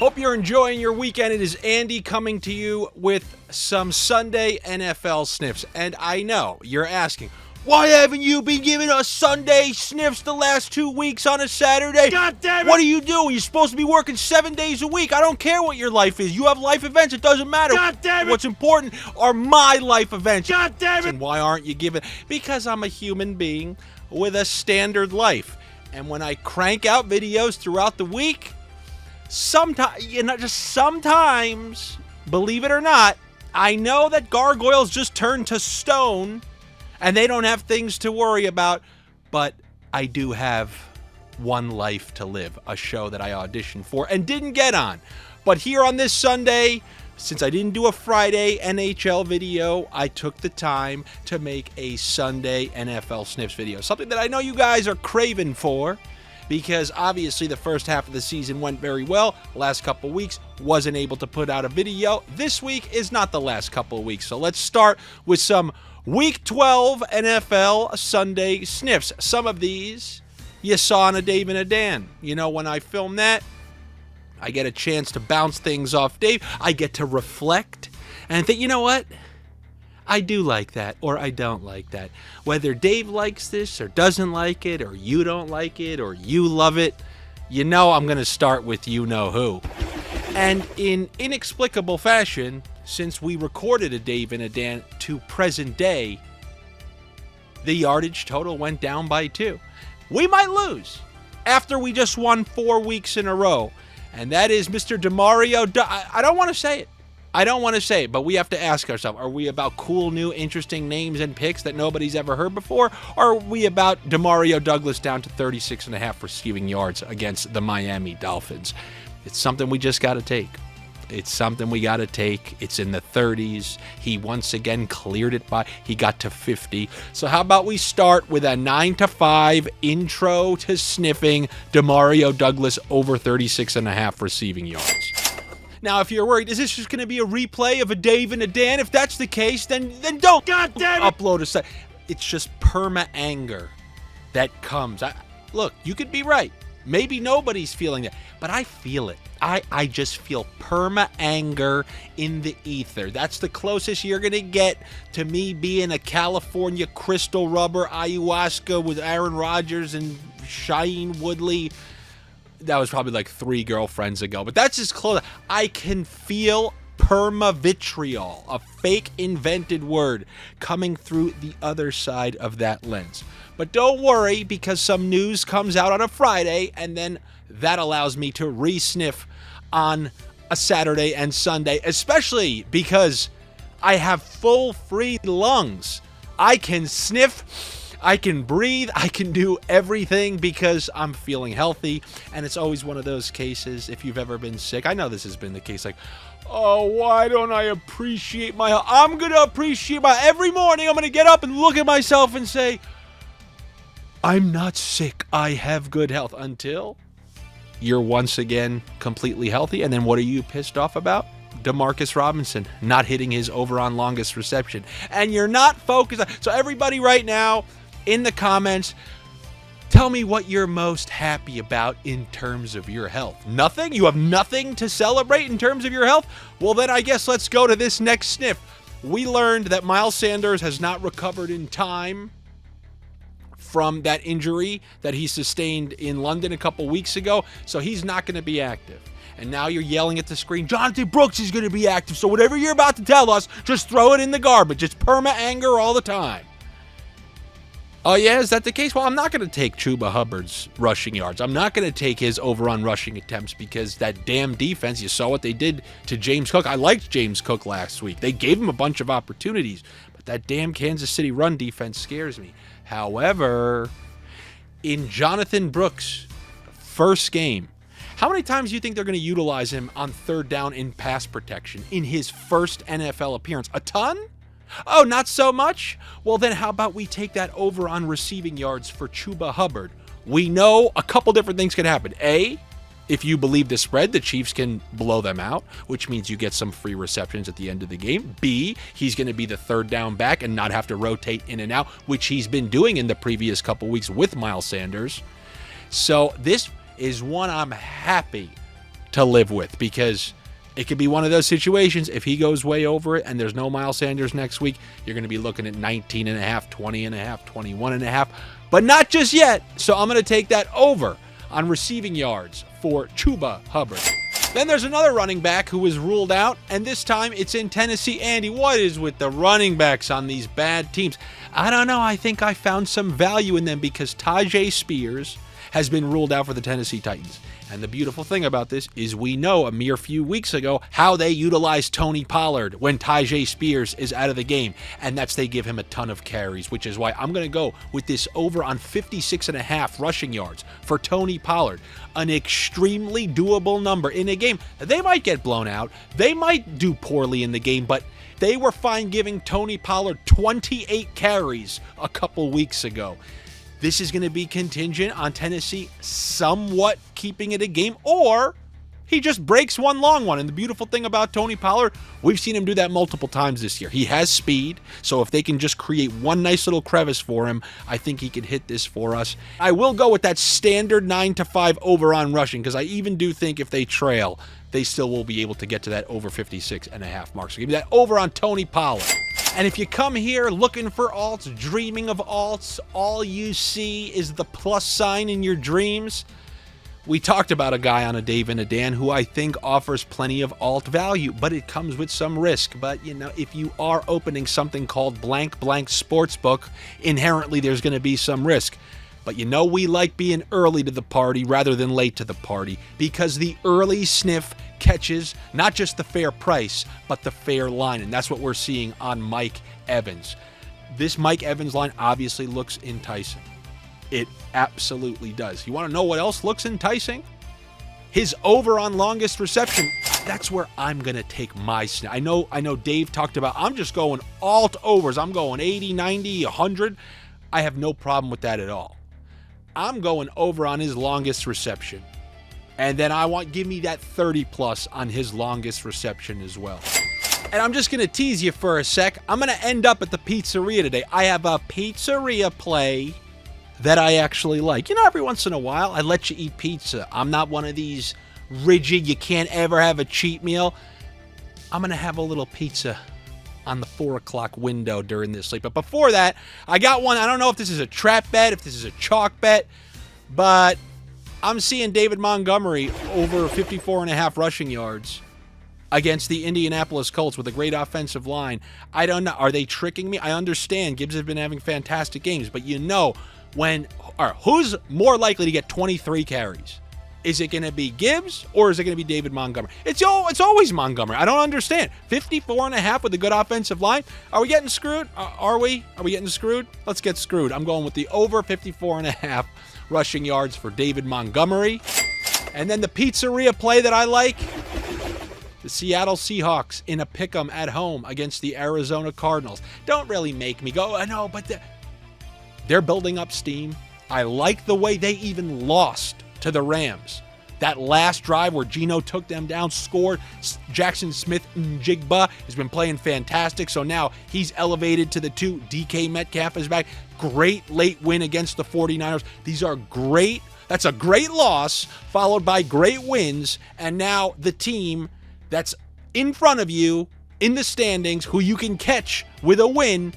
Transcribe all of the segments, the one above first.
Hope you're enjoying your weekend. It is Andy coming to you with some Sunday NFL sniffs. And I know you're asking, why haven't you been giving us Sunday sniffs the last 2 weeks on a Saturday? God damn it! What are you doing? You're supposed to be working 7 days a week. I don't care what your life is. You have life events. It doesn't matter. God damn it! What's important are my life events. God damn it! And why aren't you giving? Because I'm a human being with a standard life. And when I crank out videos throughout the week, sometimes, believe it or not, I know that gargoyles just turn to stone and they don't have things to worry about, but I do have one life to live, a show that I auditioned for and didn't get on. But here on this Sunday, since I didn't do a Friday NHL video, I took the time to make a Sunday NFL Sniffs video. Something that I know you guys are craving for, because obviously the first half of the season went very well. Last couple weeks, wasn't able to put out a video. This week is not the last couple of weeks. So let's start with some Week 12 NFL Sunday Sniffs. Some of these you saw on a Dave and a Dan. You know, when I film that, I get a chance to bounce things off Dave. I get to reflect and think, you know what? I do like that, or I don't like that. Whether Dave likes this or doesn't like it, or you don't like it, or you love it, you know I'm going to start with you know who. And in inexplicable fashion, since we recorded a Dave and a Dan to present day, the yardage total went down by 2. We might lose after we just won 4 weeks in a row. And that is Mr. DeMario. I don't want to say it. But we have to ask ourselves, are we about cool, new, interesting names and picks that nobody's ever heard before? Or are we about DeMario Douglas down to 36.5 receiving yards against the Miami Dolphins? It's something we just got to take. It's something we got to take. It's in the 30s. He once again cleared it by. He got to 50. So how about we start with a 9-5 intro to sniffing DeMario Douglas over 36.5 receiving yards. Now, if you're worried, is this just going to be a replay of a Dave and a Dan? If that's the case, then don't God damn it! Upload a set. It's just perma-anger that comes. Look, you could be right. Maybe nobody's feeling that, but I feel it. I just feel perma-anger in the ether. That's the closest you're going to get to me being a California crystal rubber ayahuasca with Aaron Rodgers and Shailene Woodley. That was probably like 3 girlfriends ago, but that's as close. I can feel perma-vitriol, a fake invented word, coming through the other side of that lens. But don't worry, because some news comes out on a Friday, and then that allows me to re-sniff on a Saturday and Sunday, especially because I have full free lungs. I can sniff, I can breathe, I can do everything because I'm feeling healthy. And it's always one of those cases, if you've ever been sick, I know this has been the case, like, oh, why don't I appreciate my health? I'm going to appreciate every morning I'm going to get up and look at myself and say, I'm not sick, I have good health, until you're once again completely healthy. And then what are you pissed off about? Demarcus Robinson not hitting his over on longest reception. And you're not focused. So everybody right now in the comments, tell me what you're most happy about in terms of your health. Nothing? You have nothing to celebrate in terms of your health? Well, then I guess let's go to this next sniff. We learned that Miles Sanders has not recovered in time from that injury that he sustained in London a couple weeks ago, so he's not going to be active. And now you're yelling at the screen, Jonathan Brooks is going to be active, so whatever you're about to tell us, just throw it in the garbage. It's perma-anger all the time. Oh yeah, is that the case? Well, I'm not going to take C.Hubbard's rushing yards. I'm not going to take his over-on rushing attempts, because that damn defense, you saw what they did to James Cook. I liked James Cook last week. They gave him a bunch of opportunities, but that damn Kansas City run defense scares me. However, in Jonathan Brooks' first game, how many times do you think they're going to utilize him on third down in pass protection in his first NFL appearance? A ton? Oh, not so much? Well, then how about we take that over on receiving yards for C.Hubbard? We know a couple different things can happen. A, if you believe the spread, the Chiefs can blow them out, which means you get some free receptions at the end of the game. B, he's going to be the third down back and not have to rotate in and out, which he's been doing in the previous couple weeks with Miles Sanders. So this is one I'm happy to live with, because it could be one of those situations. If he goes way over it and there's no Miles Sanders next week, you're going to be looking at 19.5, 20.5, 21.5, but not just yet. So I'm going to take that over on receiving yards for C.Hubbard. Then there's another running back who was ruled out, and this time it's in Tennessee. Andy, what is with the running backs on these bad teams? I don't know. I think I found some value in them because Tyjae Spears has been ruled out for the Tennessee Titans. And the beautiful thing about this is we know a mere few weeks ago how they utilize T.Pollard when Tyjae Spears is out of the game. And that's they give him a ton of carries, which is why I'm going to go with this over on 56.5 rushing yards for T.Pollard. An extremely doable number in a game. They might get blown out. They might do poorly in the game, but they were fine giving T.Pollard 28 carries a couple weeks ago. This is going to be contingent on Tennessee somewhat keeping it a game, or he just breaks one long one. And the beautiful thing about T.Pollard, we've seen him do that multiple times this year. He has speed, so if they can just create one nice little crevice for him, I think he could hit this for us. I will go with that standard 9-5 over on rushing, because I even do think if they trail, they still will be able to get to that over 56.5 mark. So give me that over on T.Pollard. And if you come here looking for alts, dreaming of alts, all you see is the plus sign in your dreams. We talked about a guy on a Dave and a Dan who I think offers plenty of alt value, but it comes with some risk. But, you know, if you are opening something called blank sportsbook, inherently there's going to be some risk. But you know we like being early to the party rather than late to the party, because the early sniff catches not just the fair price, but the fair line. And that's what we're seeing on M.Evans. This M.Evans line obviously looks enticing. It absolutely does. You want to know what else looks enticing? His over on longest reception. That's where I'm going to take my sniff. I know Dave talked about, I'm just going alt overs. I'm going 80, 90, 100. I have no problem with that at all. I'm going over on his longest reception. And then give me that 30 plus on his longest reception as well. And I'm just going to tease you for a sec. I'm going to end up at the pizzeria today. I have a pizzeria play that I actually like. You know, every once in a while, I let you eat pizza. I'm not one of these rigid, you can't ever have a cheat meal. I'm going to have a little pizza on the 4 o'clock window during this sleep. But before that, I got one. I don't know if this is a trap bet, if this is a chalk bet, but I'm seeing D.Montgomery over 54.5 rushing yards against the Indianapolis Colts with a great offensive line. I don't know. Are they tricking me? I understand Gibbs has been having fantastic games, but you know who's more likely to get 23 carries? Is it going to be Gibbs or is it going to be D.Montgomery? It's always Montgomery. I don't understand. 54.5 with a good offensive line. Are we getting screwed? Are we getting screwed? Let's get screwed. I'm going with the over 54.5 rushing yards for D.Montgomery. And then the pizzeria play that I like, the Seattle Seahawks in a pick'em at home against the Arizona Cardinals. Don't really make me go, I know, but they're building up steam. I like the way they even lost to the Rams. That last drive where Geno took them down, scored. Jackson Smith-Njigba has been playing fantastic, so now he's elevated to the 2. DK Metcalf is back. Great late win against the 49ers. These are great. That's a great loss followed by great wins, and now the team that's in front of you in the standings who you can catch with a win.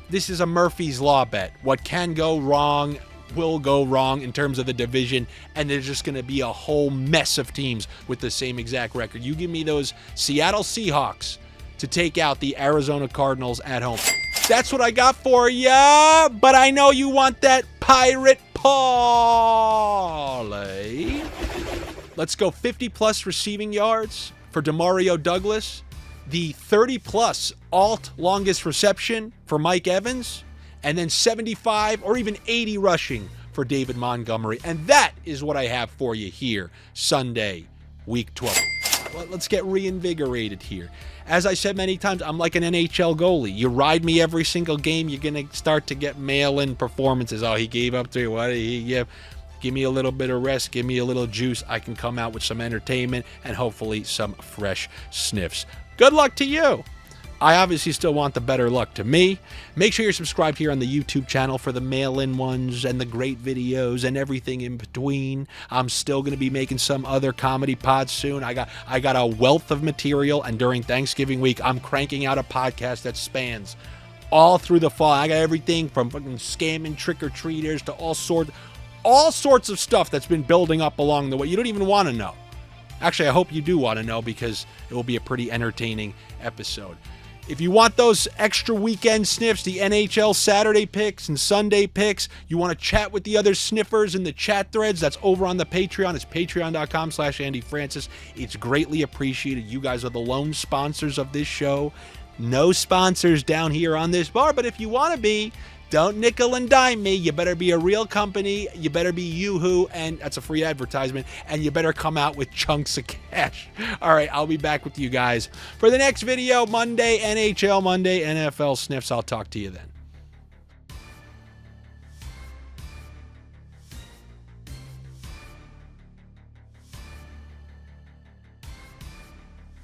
This is a Murphy's Law bet. What can go wrong will go wrong in terms of the division, and there's just going to be a whole mess of teams with the same exact record. You give me those Seattle Seahawks to take out the Arizona Cardinals at home. That's what I got for ya, but I know you want that Pirate Parlay. Let's go 50-plus receiving yards for D.Douglas, the 30-plus alt longest reception for M.Evans, and then 75 or even 80 rushing for D.Montgomery. And that is what I have for you here, Sunday, Week 12. Well, let's get reinvigorated here. As I said many times, I'm like an NHL goalie. You ride me every single game, you're going to start to get mail-in performances. Oh, he gave up to you. What did he give? Give me a little bit of rest. Give me a little juice. I can come out with some entertainment and hopefully some fresh sniffs. Good luck to you. I obviously still want the better luck to me. Make sure you're subscribed here on the YouTube channel for the mail-in ones and the great videos and everything in between. I'm still going to be making some other comedy pods soon. I got a wealth of material, and during Thanksgiving week, I'm cranking out a podcast that spans all through the fall. I got everything from fucking scamming trick-or-treaters to all sorts of stuff that's been building up along the way. You don't even want to know. Actually, I hope you do want to know, because it will be a pretty entertaining episode. If you want those extra weekend sniffs, the NHL Saturday picks and Sunday picks, you want to chat with the other sniffers in the chat threads, that's over on the Patreon. It's patreon.com/AndyFrancis. It's greatly appreciated. You guys are the lone sponsors of this show. No sponsors down here on this bar, but if you want to be, don't nickel and dime me. You better be a real company. You better be Yoo-hoo, and that's a free advertisement, and you better come out with chunks of cash. All right, I'll be back with you guys for the next video, Monday NHL, Monday NFL Sniffs. I'll talk to you then.